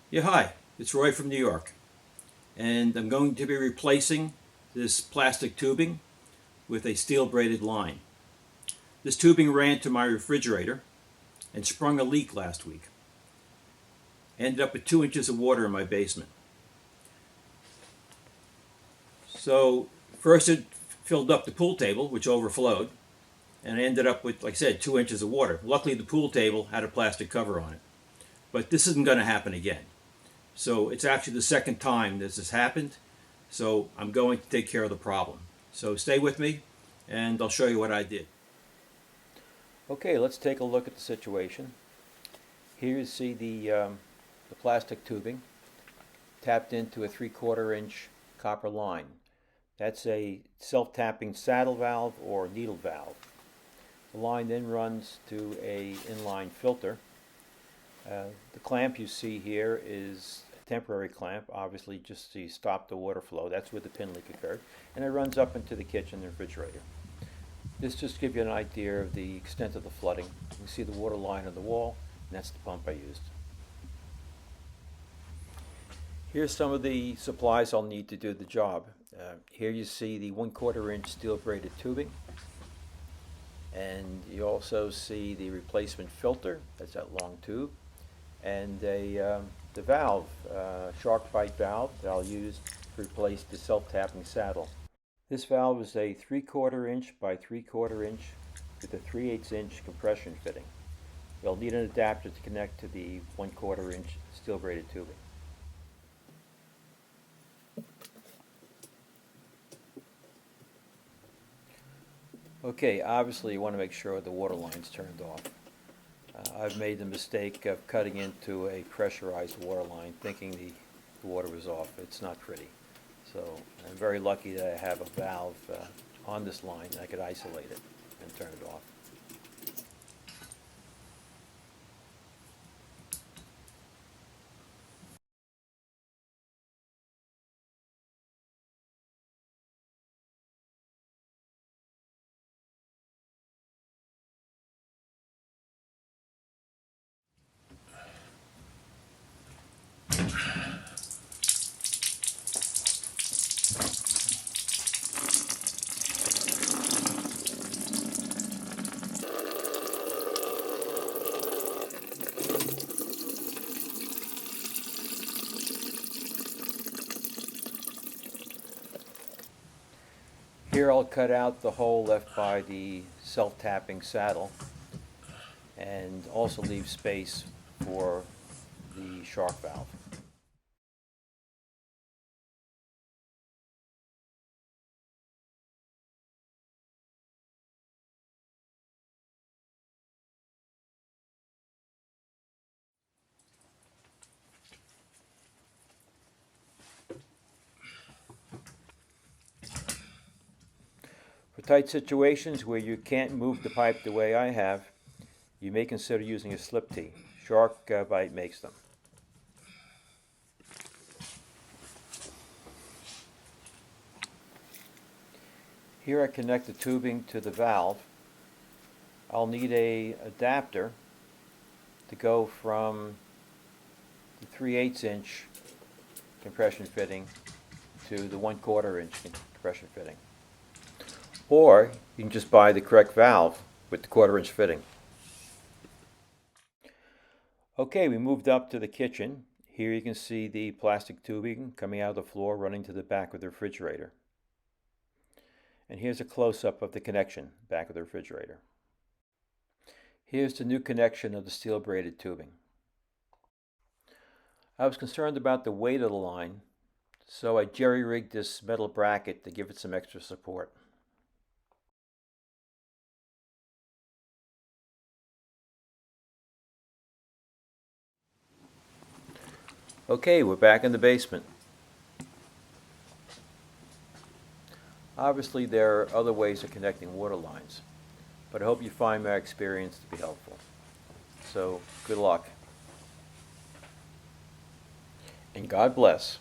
Yeah, hi, it's Roy from New York, and I'm going to be replacing this plastic tubing with a steel braided line. This tubing ran to my refrigerator and sprung a leak last week. Ended up with 2 inches of water in my basement. So, first it filled up the pool table, which overflowed, and I ended up with, like I said, 2 inches of water. Luckily, the pool table had a plastic cover on it. But this isn't going to happen again. So, it's actually the second time this has happened. So I'm going to take care of the problem. So stay with me and I'll show you what I did. Okay, let's take a look at the situation. Here you see the plastic tubing tapped into a 3/4 inch copper line. That's a self-tapping saddle valve or needle valve. The line then runs to a inline filter. The clamp you see here is a temporary clamp, obviously just to stop the water flow. That's where the pin leak occurred. And it runs up into the kitchen and refrigerator. This just gives you an idea of the extent of the flooding. You can see the water line on the wall, and that's the pump I used. Here's some of the supplies I'll need to do the job. Here you see the 1/4 inch steel braided tubing, and you also see the replacement filter, that's that long tube, and the valve, Sharkbite valve that I'll use to replace the self-tapping saddle. This valve is a 3/4 inch by 3/4 inch with a 3/8 inch compression fitting. You'll need an adapter to connect to the 1/4 inch steel braided tubing. Okay, obviously you want to make sure the water line's turned off. I've made the mistake of cutting into a pressurized water line thinking the water was off. It's not pretty. So I'm very lucky that I have a valve on this line. I could isolate it and turn it off. Here I'll cut out the hole left by the self-tapping saddle and also leave space for the shark valve. For tight situations where you can't move the pipe the way I have, you may consider using a slip tee. Sharkbite makes them. Here I connect the tubing to the valve. I'll need an adapter to go from the 3/8 inch compression fitting to the 1/4 inch compression fitting. Or you can just buy the correct valve with the 1/4 inch fitting. Okay, we moved up to the kitchen. Here you can see the plastic tubing coming out of the floor running to the back of the refrigerator. And here's a close-up of the connection back of the refrigerator. Here's the new connection of the steel braided tubing. I was concerned about the weight of the line, so I jerry-rigged this metal bracket to give it some extra support. Okay, we're back in the basement. Obviously, there are other ways of connecting water lines, but I hope you find my experience to be helpful. So, good luck. And God bless.